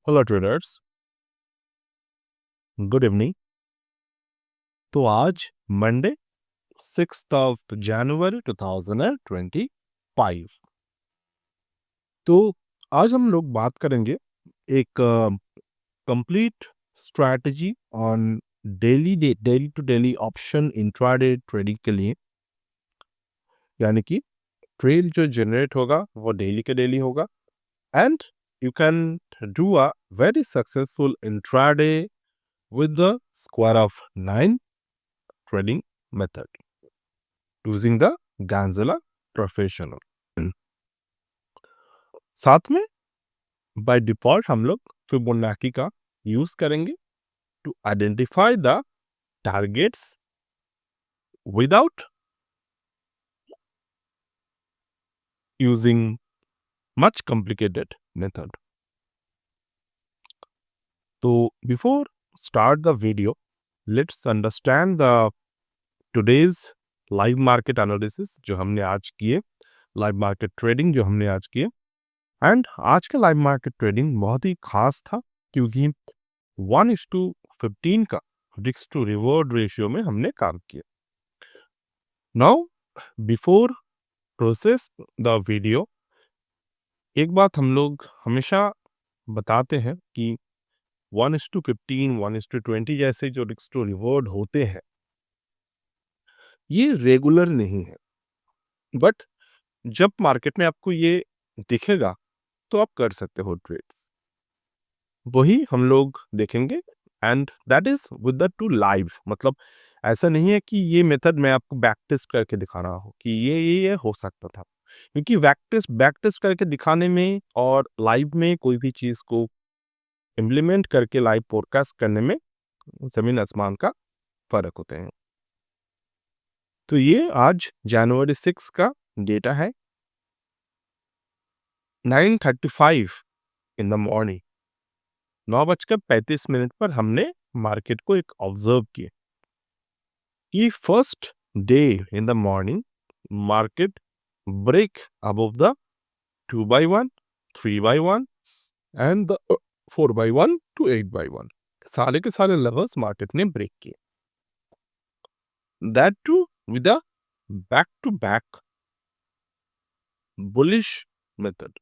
Hello traders, good evening. तो आज Monday 6 जनवरी 2025। तो आज हम लोग बात करेंगे एक complete strategy on daily to daily option intraday trading के लिए। यानी कि ट्रेड जो जनरेट होगा वो डेली के डेली होगा and you can do a very successful intraday with the square of 9 trading method using the Ganzella Professional। साथ में बाय डिफॉल्ट हम लोग फिबोनाची का यूज करेंगे to identify the targets without using much complicated method. तो before start the video, let's understand the today's live market analysis जो हमने आज किए, लाइव मार्केट ट्रेडिंग जो हमने आज किए। एंड आज का लाइव मार्केट ट्रेडिंग बहुत ही खास था क्योंकि 1:15 का रिस्क टू रिवॉर्ड रेशियो में हमने काम किया। Now before process the video, एक बात हम लोग हमेशा बताते हैं कि 1:15, 1:20 जैसे जो रिस्क टू रिवॉर्ड होते हैं ये रेगुलर नहीं है, बट जब मार्केट में आपको ये दिखेगा तो आप कर सकते हो ट्रेड्स। वही हम लोग देखेंगे and that is with the two live. मतलब ऐसा नहीं है कि ये मेथड मैं आपको बैक टेस्ट करके दिखा रहा हूँ कि ये हो सकता था, क्योंकि बैक टेस्ट करके दिखाने में और लाइव में कोई भी चीज को इम्प्लीमेंट करके लाइव फोरकास्ट करने में जमीन आसमान का फर्क होते हैं। तो ये आज जनवरी 6 का डेटा है। 9:35 इन द मॉर्निंग, 9:35 पर हमने मार्केट को एक ऑब्जर्व किया कि first day in the morning market break above the 2x1, 3x1 and the 4x1 to 8x1 सारे के सारे लेवल्स मार्केट ने ब्रेक किए, that to with a back to back bullish method.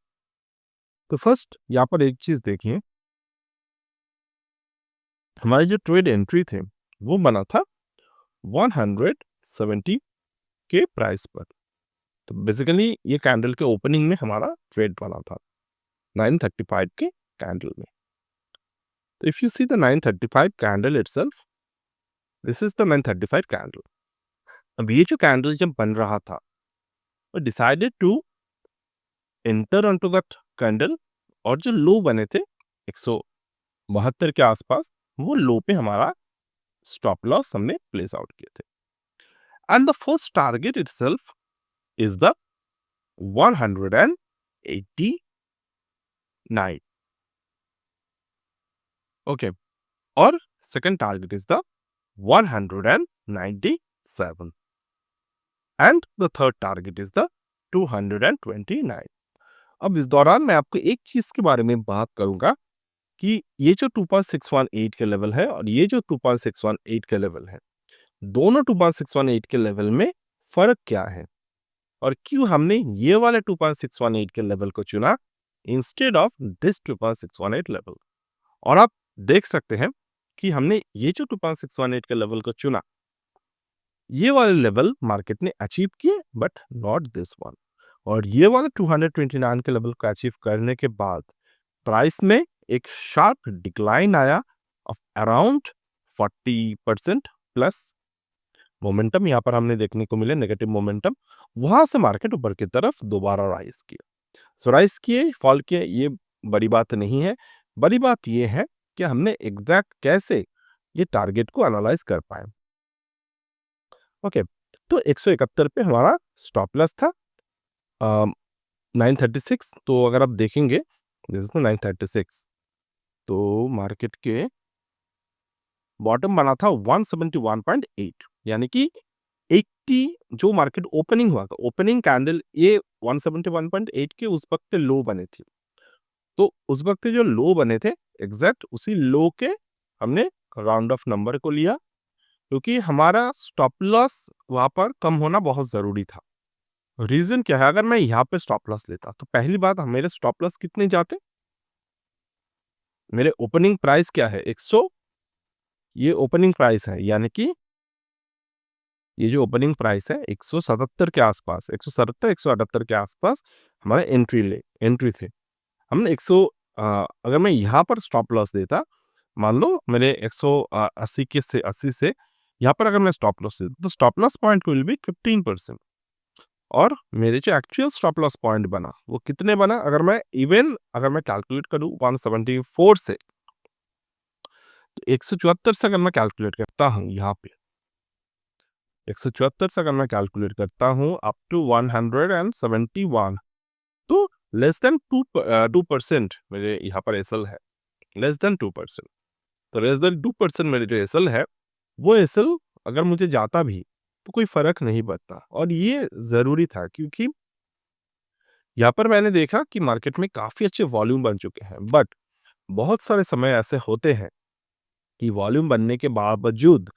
तो फर्स्ट यहाँ पर एक चीज देखिए, हमारे जो ट्रेड एंट्री थे वो बना था 170 के प्राइस पर। तो बेसिकली ये कैंडल के ओपनिंग में हमारा ट्रेड बना था 9:35 के कैंडल में। तो if you see the 9:35 candle itself, this is the 9:35 candle. अब ये जो कैंडल जब बन रहा था, वो decided to enter onto that candle, और जो लो बने थे 172 के आसपास, वो लो पे हमारा स्टॉप लॉस हमने प्लेस आउट किए थे। And the first target itself is the 189, okay, और second target is the 197 and the third target is the 229। अब इस दौरान मैं आपको एक चीज के बारे में बात करूंगा कि ये जो 2.618 के लेवल है और ये जो 2.618 के लेवल है, दोनों 2.618 के लेवल में फर्क क्या है और क्यों हमने ये वाले 2.618 के लेवल को चुना इंस्टेड ऑफ दिस 2.618 लेवल। और आप देख सकते हैं कि हमने ये जो 2.618 के लेवल को चुना, ये वाले लेवल मार्केट ने अचीव किए बट नॉट दिस वन। और ये वाले 229 के लेवल को अचीव करने के बाद प्राइस में एक शार्प डिक्लाइन आया ऑफ अराउंड 40% प्लस मोमेंटम यहाँ पर हमने देखने को मिले, नेगेटिव मोमेंटम। वहां से मार्केट ऊपर की तरफ दोबारा राइज किया। सो राइज किए, फॉल किए, ये बड़ी बात नहीं है। बड़ी बात ये है कि हमने एग्जैक्ट कैसे ये टारगेट को एनालाइज कर पाए। ओके, तो 171 पे हमारा स्टॉप लॉस था 936। तो अगर आप देखेंगे दिस इज 936, तो मार्केट के बॉटम बना था 171.8, यानी कि 80 जो मार्केट ओपनिंग हुआ था, ओपनिंग कैंडल ये 171.8 के उस वक्त लो बने थे। तो उस वक्त जो लो बने थे एग्जैक्ट उसी लो के हमने राउंड ऑफ नंबर को लिया, क्योंकि हमारा स्टॉप लॉस वहां पर कम होना बहुत जरूरी था। रीजन क्या है, अगर मैं यहाँ पे स्टॉप लॉस लेता तो पहली बात मेरे स्टॉप लॉस कितने जाते, मेरे ओपनिंग प्राइस क्या है 100, ये ओपनिंग प्राइस है, यानी कि ये जो ओपनिंग प्राइस है 177 के आसपास, 177 178 के आसपास हमारा एंट्री थे। हमने 100 अगर मैं यहाँ पर स्टॉप लॉस देता, मान लो मेरे 180 के से 80 से यहाँ पर अगर मैं स्टॉप लॉस देता तो stop loss point will be 15%, और मेरे जो एक्चुअल स्टॉप लॉस पॉइंट बना वो कितने बना, अगर मैं कैलकुलेट करूँ 174 से, तो 174 से अगर मैं कैलकुलेट करता हूँ यहाँ पे 174 से अगर मैं कैलकुलेट करता हूँ अप टू 171, तो लेस देन 2% मेरे यहाँ पर एसएल है, लेस देन 2%। तो लेस देन 2% मेरे जो एसएल है, वो एसएल अगर मुझे जाता भी तो कोई फर्क नहीं पड़ता, और ये जरूरी था क्योंकि यहाँ पर मैंने देखा कि मार्केट में काफी अच्छे वॉल्यूम बन चुके हैं, बट बहुत सारे समय ऐसे होते हैं कि वॉल्यूम बनने के बावजूद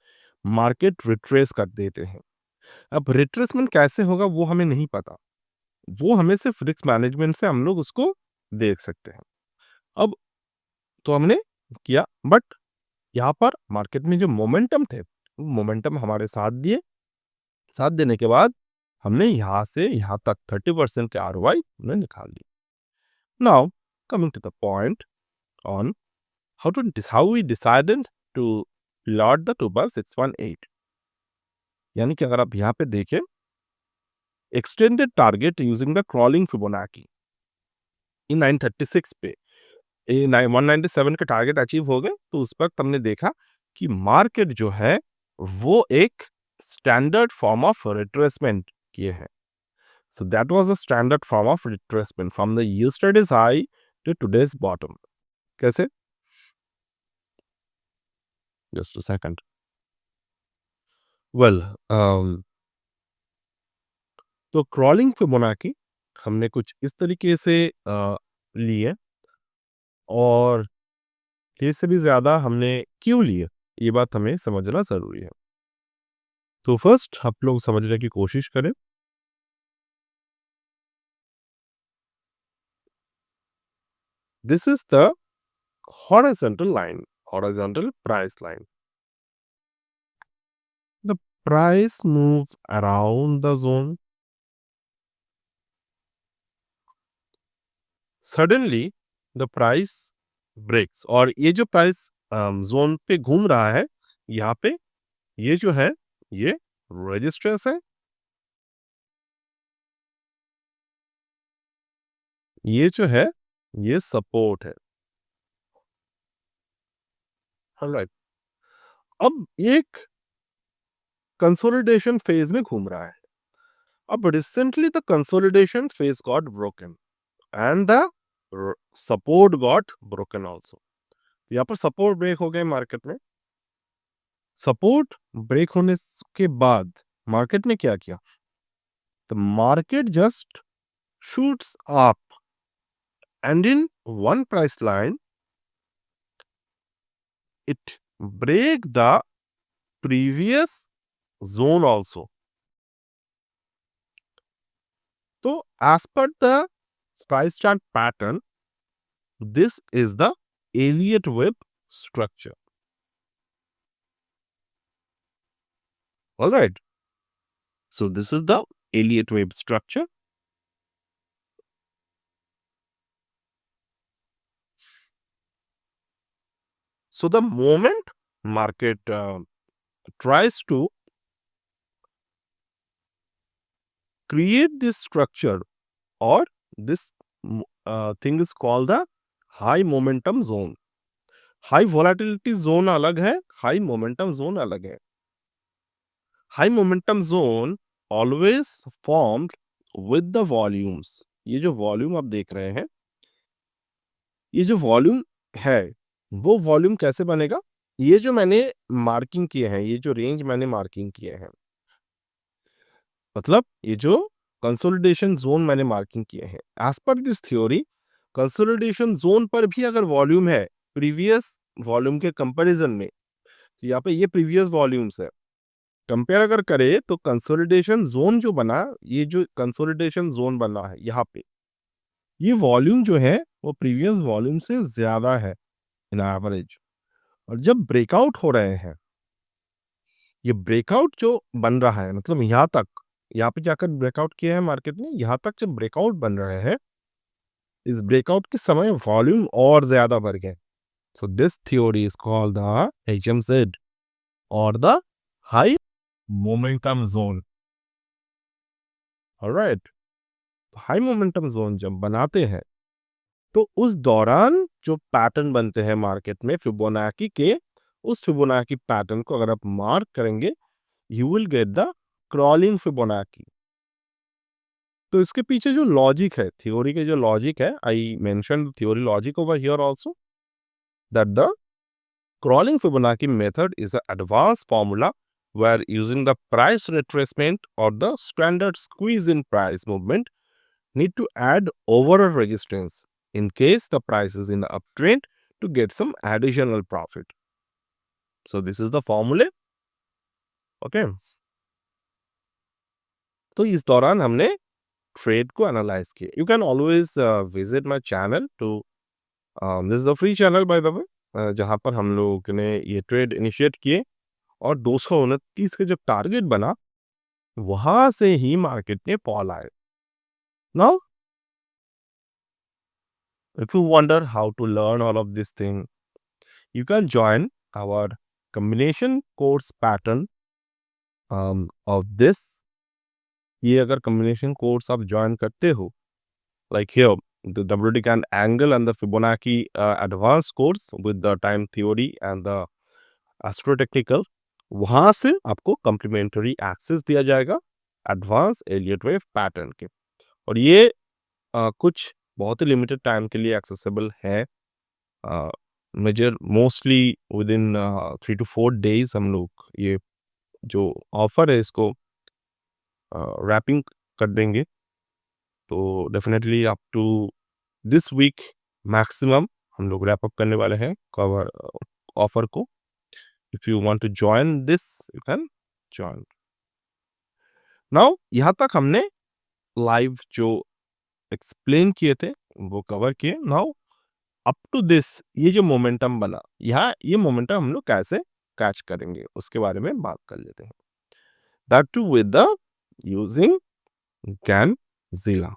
मार्केट रिट्रेस कर देते हैं। अब रिट्रेसमेंट कैसे होगा वो हमें नहीं पता, वो हमें सिर्फ रिस्क मैनेजमेंट से हम लोग उसको देख सकते हैं। अब तो हमने किया, बट यहाँ पर मार्केट में जो मोमेंटम थे, वो मोमेंटम हमारे साथ दिए, साथ देने के बाद हमने यहाँ से यहाँ तक 30% के आरओआई हमने निकाल ली। Now coming to the point on how we decided to plot the 2/618, यानी कि अगर आप यहाँ पे देखें extended target using the crawling Fibonacci in 936 पे 197 के टारगेट अचीव हो गए, तो उस वक्त हमने देखा कि मार्केट जो है वो एक स्टैंडर्ड फॉर्म ऑफ रिट्रेसमेंट किए हैं। So that was the standard form of retracement from the yesterday's high to today's bottom. कैसे, जस्ट अ सेकंड। वेल, तो क्रॉलिंग फिबोनाची हमने कुछ इस तरीके से लिए, और इससे भी ज्यादा हमने क्यों लिए, ये बात हमें समझना जरूरी है। तो फर्स्ट आप लोग समझने की कोशिश करें। This is the horizontal line, horizontal price line. The price move around the zone. Suddenly the price breaks, और ये जो प्राइस जोन पे घूम रहा है, यहाँ पे ये जो है ये रेजिस्टेंस है, ये जो है ये सपोर्ट है। ऑलराइट, अब एक कंसोलिडेशन फेज में घूम रहा है। अब recently the consolidation phase got broken and the support got broken also. यहाँ पर सपोर्ट ब्रेक हो गए मार्केट में। सपोर्ट ब्रेक होने के बाद मार्केट ने क्या किया, the market just shoots up and in one price line it break the previous zone also. तो as per the price chart pattern, this is the Elliott wave structure. Alright, so this is the Elliott wave structure. So the moment market tries to create this structure, or this thing is called the high momentum zone. High volatility zone अलग है, high momentum zone अलग है। High momentum zone always formed with the volumes. ये जो volume आप देख रहे हैं, ये जो वॉल्यूम है वो वॉल्यूम कैसे बनेगा, ये जो मैंने मार्किंग किए हैं, ये जो रेंज मैंने मार्किंग किए हैं, मतलब ये जो कंसोलिडेशन जोन मैंने मार्किंग किए हैं, as per this theory consolidation zone पर भी अगर वॉल्यूम है प्रीवियस वॉल्यूम के कंपैरिजन में, यहाँ पे ये प्रीवियस वॉल्यूम्स है, कंपेयर अगर करें तो कंसोलिडेशन जोन जो बना, ये जो कंसोलिडेशन जोन बना है यहाँ पे, ये वॉल्यूम जो है वो प्रीवियस वॉल्यूम से ज्यादा है इन एवरेज। और जब ब्रेकआउट हो रहे हैं, ये ब्रेकआउट जो बन रहा है, मतलब यहाँ पे जाकर ब्रेकआउट किया है मार्केट ने, यहाँ तक जब ब्रेकआउट बन रहे हैं, इस ब्रेकआउट के समय वॉल्यूम और ज्यादा बढ़ गए। So this theory is called the HMZ और the high momentum zone. Alright, high momentum zone जब बनाते हैं तो उस दौरान जो पैटर्न बनते हैं मार्केट में फिबोनाची के, उस फिबोनाची पैटर्न को अगर आप मार्क करेंगे, you will get the crawling Fibonacci. तो इसके पीछे जो लॉजिक है, थ्योरी के जो लॉजिक है, I mention theory logic over here also, that the crawling Fibonacci method is an advanced formula where using the price retracement or the standard squeeze in price movement need to add over a resistance in case the price is in the uptrend to get some additional profit. So this is the formula. Okay. तो इस दौरान हमने trade को analyse किया। You can always visit my channel to, this is the free channel by the way, जहाँ पर हम लोग ने ये ट्रेड इनिशिएट किए और 229 का जब टारगेट बना, वहां से ही मार्केट में फॉल आए। Now if you wonder how to learn all of this thing, you can join our combination course pattern of this. ये अगर कॉम्बिनेशन कोर्स आप ज्वाइन करते हो, like here the WD Gann angle and the Fibonacci advance course with the time theory and the astro technical, वहां से आपको complementary access दिया जाएगा एडवांस एलियट वेव पैटर्न के। और ये कुछ बहुत ही लिमिटेड टाइम के लिए एक्सेसिबल है, major mostly within 3 to 4 days हम लोग ये जो ऑफर है इसको रैपिंग कर देंगे। तो definitely up to this week maximum हम लोग रैप अप करने वाले हैं कवर ऑफर को। If you want to join this, you can join. Now यहाँ तक हमने लाइव जो एक्सप्लेन किए थे वो कवर किए। नाउ अप टू दिस, ये जो मोमेंटम बना, यहाँ ये मोमेंटम हम लोग कैसे कैच करेंगे उसके बारे में बात कर लेते हैं। That to with the using गैनजिला।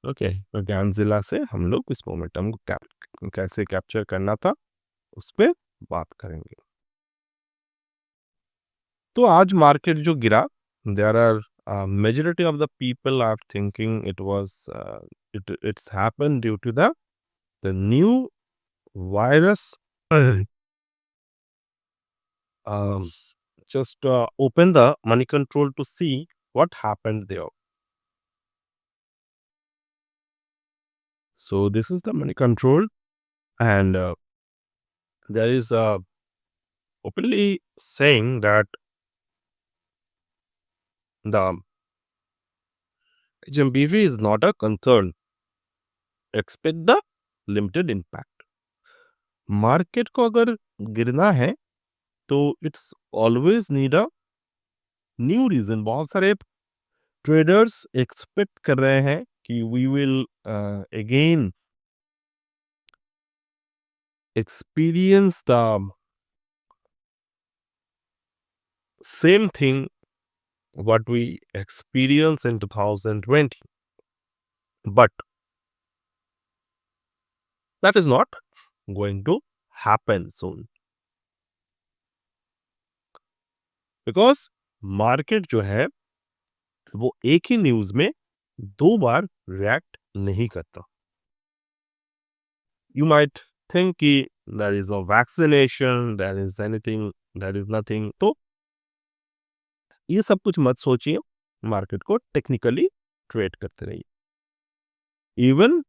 ओके, तो गैनजिला से हम लोग इस मोमेंटम को कैसे कैप्चर करना था उस पर बात करेंगे। तो आज मार्केट जो गिरा, there are majority of the people are thinking it was it's happened due to the new virus. um, just open the money control to see what happened there. So this is the money control, and there is openly saying that the HMBV is not a concern. Expect the limited impact. Market को अगर गिरना है तो it's always need a new reason. बहुत सारे traders expect कर रहे हैं कि we will again experience the same thing what we experience in 2020, but that is not going to happen soon, because market जो है वो एक ही न्यूज में 2 बार रिएक्ट नहीं करता। You might think कि there is a vaccination, there is anything, there is nothing। तो ये सब कुछ मत सोचिए, मार्केट को टेक्निकली ट्रेड करते रहिए। इवन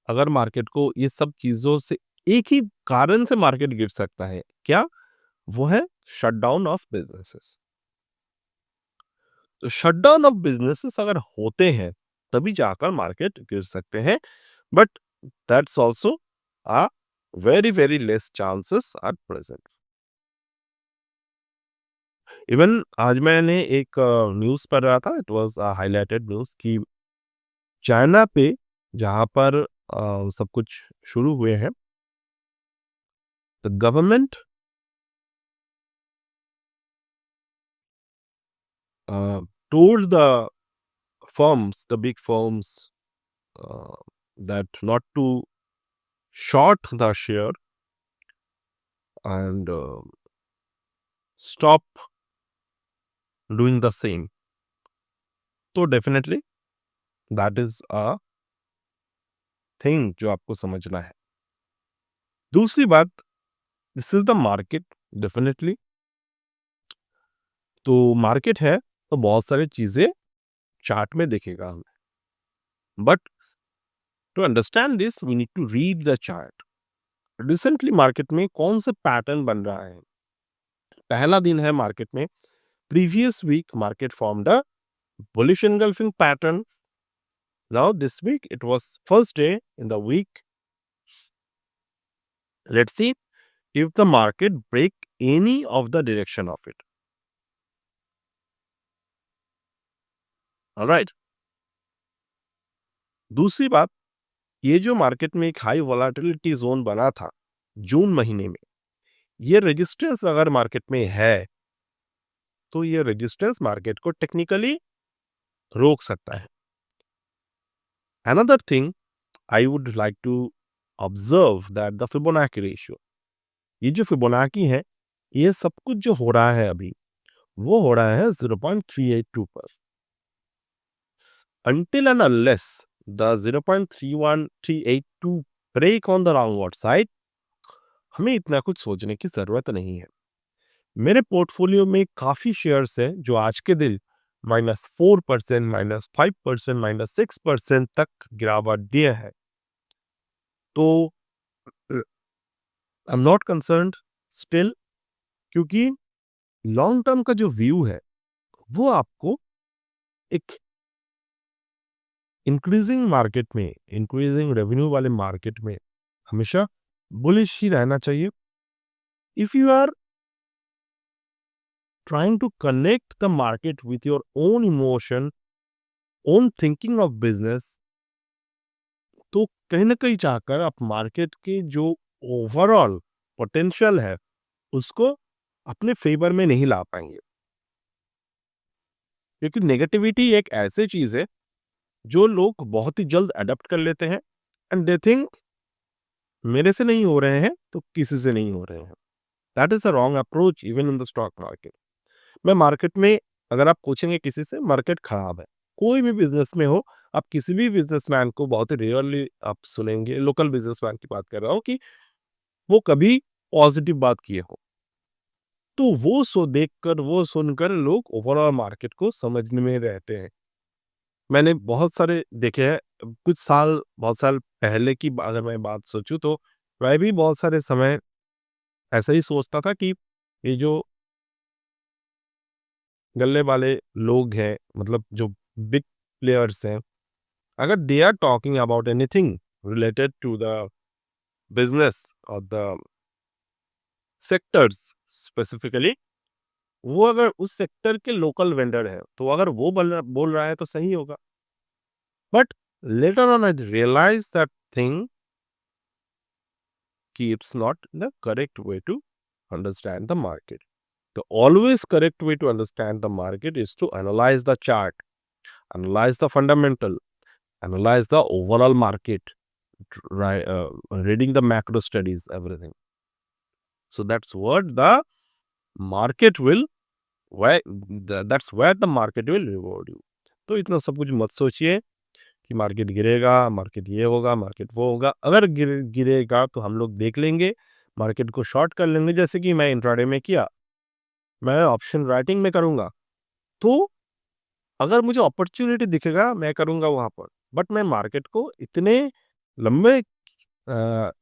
अगर मार्केट को ये सब चीजों से एक ही कारण से मार्केट गिर सकता है, क्या वो है शटडाउन ऑफ बिजनेसेस। तो शटडाउन ऑफ बिजनेसेस अगर होते हैं तभी जाकर मार्केट गिर सकते हैं, but That's also a very less chances are present. Even आज मैंने एक न्यूज़ पढ़ रहा था, इट वाज़ हाइलाइटेड न्यूज़ कि चाइना पे जहाँ पर सब कुछ शुरू हुए हैं, the government told the firms, the big firms, uh, that not to short the share and stop doing the same. तो definitely that is a thing जो आपको समझना है. दूसरी बात, this is the market. Definitely तो मार्केट है तो बहुत सारी चीजें चार्ट में दिखेगा हमें, but to understand this we need to read the chart. Recently market में कौन से पैटर्न बन रहा है. पहला दिन है मार्केट में, previous week market formed a bullish engulfing pattern. Now this week it was first day in the week. Let's see if the market break any of the direction of it. All right. दूसरी बात, ये जो market में एक high volatility zone बना था जून महीने में, ये रेजिस्टेंस अगर मार्केट में है तो ये रेजिस्टेंस मार्केट को टेक्निकली रोक सकता है. Another thing I would like to observe that the Fibonacci ratio, ये जो फिबोनाकी है, ये सब कुछ जो हो रहा है अभी, वो हो रहा है 0.382 पर. Until and unless the 0.31382 break on the downward side, हमें इतना कुछ सोचने की जरूरत नहीं है. मेरे पोर्टफोलियो में काफी शेयर्स हैं जो आज के दिन -4%, -5%, -6% तक गिरावट दिए हैं. तो I am not concerned still, क्योंकि लॉन्ग टर्म का जो व्यू है वो आपको एक इंक्रीजिंग मार्केट में, इंक्रीजिंग रेवेन्यू वाले मार्केट में हमेशा बुलिश ही रहना चाहिए. If you are trying to connect the market with your own emotion, own thinking of business, तो कहीं ना कहीं चाहकर आप मार्केट के जो ओवरऑल पोटेंशियल है उसको अपने फेवर में नहीं ला पाएंगे. क्योंकि नेगेटिविटी एक ऐसी चीज है जो लोग बहुत ही जल्द अडेप्ट कर लेते हैं एंड दे थिंक मेरे से नहीं हो रहे हैं तो किसी से नहीं हो रहे हैं. That is a wrong approach even in the stock market. मैं मार्केट में, अगर आप पूछेंगे किसी से मार्केट खराब है, कोई भी बिजनेस में हो, आप किसी भी बिजनेसमैन को बहुत ही रेयरली आप सुनेंगे, लोकल बिजनेसमैन की बात कर रहा हूँ, कि वो कभी पॉजिटिव बात किए हो. तो वो सो देखकर, वो सुनकर लोग ओवरऑल मार्केट को समझने में रहते हैं. मैंने बहुत सारे देखे हैं. बहुत साल पहले की अगर मैं बात सोचूं तो मैं भी बहुत सारे समय ऐसा ही सोचता था कि ये जो गल्ले वाले लोग हैं, मतलब जो बिग प्लेयर्स हैं, अगर they are talking about anything related to the business और द सेक्टर्स स्पेसिफिकली, वो अगर उस सेक्टर के लोकल वेंडर है तो अगर वो बोल रहा है तो सही होगा. But later on I realise that thing कि it's not the correct way to understand the market. The always correct way to understand the market is to analyze the chart, analyze the fundamental, analyze the overall market, right? Reading the macro studies, everything. So that's what the market will, that's where the market will reward you. तो इतना सब कुछ मत सोचिए कि market गिरेगा, market ये होगा, मार्केट वो होगा. अगर गिरेगा तो हम लोग देख लेंगे, मार्केट को शॉर्ट कर लेंगे, जैसे कि मैं इंट्राडे में किया. मैं ऑप्शन राइटिंग में करूंगा तो अगर मुझे अपॉर्चुनिटी दिखेगा मैं करूंगा वहां पर. बट मैं मार्केट को इतने लंबे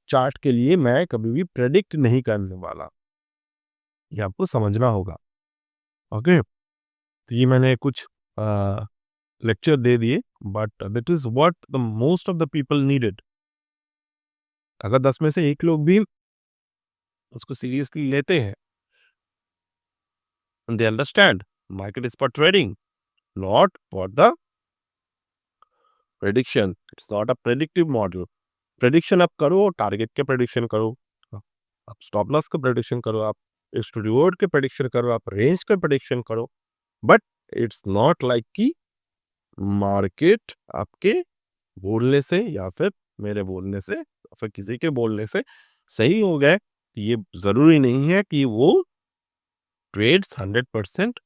चार्ट के लिए मैं कभी भी प्रेडिक्ट नहीं करने वाला. ये आपको समझना होगा. ओके. तो ये मैंने कुछ लेक्चर दे दिए, but that is what the most of the people needed. अगर 10 में से 1 लोग भी उसको सीरियसली लेते हैं, they understand market is for trading, not for the prediction. It's not a predictive model. Prediction आप करो, टारगेट के प्रेडिक्शन करो, आप स्टॉप लॉस का प्रेडिक्शन करो, आप रिवॉर्ड के प्रेडिक्शन करो, आप रेंज का प्रेडिक्शन करो, बट इट्स नॉट लाइक कि मार्केट आपके बोलने से या फिर मेरे बोलने से या फिर किसी के बोलने से सही हो गए, ये जरूरी नहीं है कि वो ट्रेड्स 100%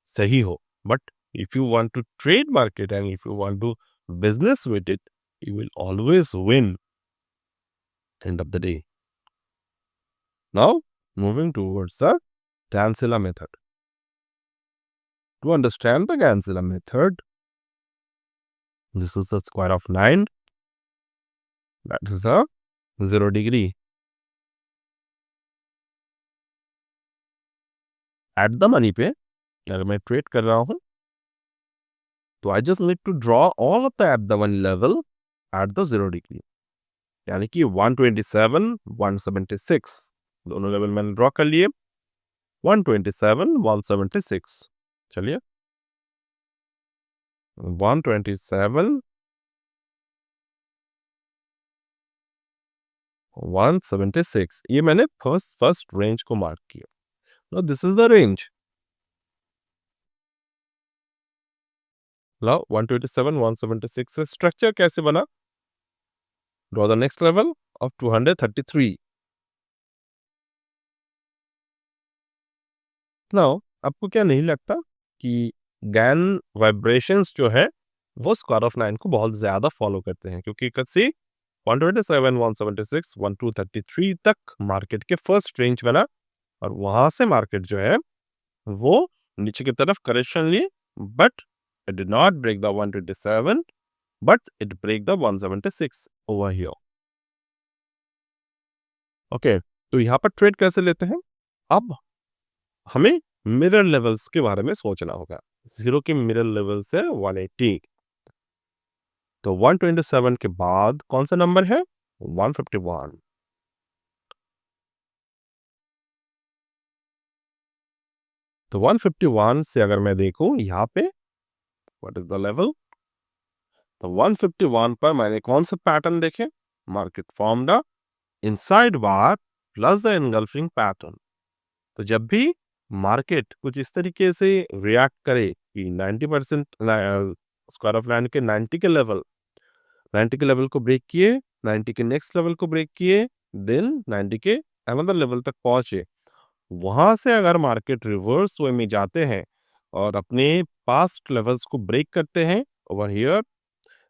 सही हो। But if you want to trade market and if you want to business with it, you will always win end of the day. Now, moving towards the Gansela method. To understand the Gansela method, this is the square of 9. That is the 0 degree. At the money पे अगर मैं trade कर रहा हूँ तो I just need to draw all of the at the money level at the 0 degree, यानी कि 127, 176 दोनों लेवल मैंने ड्रॉ कर लिए। 127, 176, चलिए 127, 176 ये मैंने फर्स्ट रेंज को मार्क किया। Now this is the range. Now 127, 176 से स्ट्रक्चर कैसे बना? Draw the next level of 233। Now आपको क्या नहीं लगता कि गैन वाइब्रेशंस जो है वो स्क्वायर ऑफ 9 को बहुत ज्यादा फॉलो करते हैं, क्योंकि सी 127, 176, 1233 तक मार्केट के फर्स्ट रेंज बना और वहां से मार्केट जो है वो नीचे की तरफ करेक्शन ली, but it did not break the 127, but it break the 176 over here. Okay, तो यहाँ पर ट्रेड कैसे लेते हैं? अब हमें मिरर लेवल्स के बारे में सोचना होगा। 0 के मिरर लेवल से 180, तो 127 के बाद कौन सा नंबर है? 151। तो 151 से अगर मैं देखूं यहाँ पे व्हाट इज द लेवल, तो 151 पर मैंने कौन सा पैटर्न देखे? Market form the inside bar plus the engulfing pattern. तो जब भी मार्केट कुछ इस तरीके से रिएक्ट करे कि 90% स्क्वायर ऑफ लैंड के 90 के लेवल को ब्रेक किए, 90 के नेक्स्ट लेवल को ब्रेक किए, देन 90 के अनदर लेवल तक पहुंचे, वहां से अगर मार्केट रिवर्स वे में जाते हैं और अपने पास्ट लेवल्स को ब्रेक करते हैं over here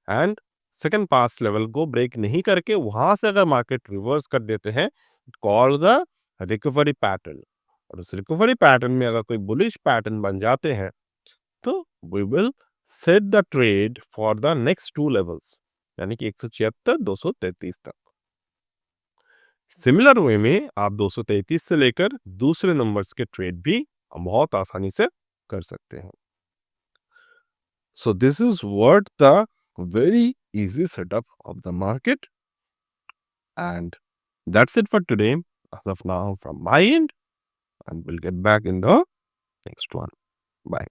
and second past level को ब्रेक नहीं करके वहां से अगर मार्केट रिवर्स कर देते हैं, कॉल द रिकवरी पैटर्न। और उस रिकवरी पैटर्न में अगर कोई बुलिश पैटर्न बन जाते हैं तो we will set the trade for the next 2 levels, यानी कि 176, 233 तक। सिमिलर वे में आप 233 से लेकर दूसरे नंबर्स के ट्रेड भी बहुत आसानी से कर सकते हैं। So this is what the very easy setup of the market, and that's it for today as of now from my end, and we'll get back in the next one. Bye.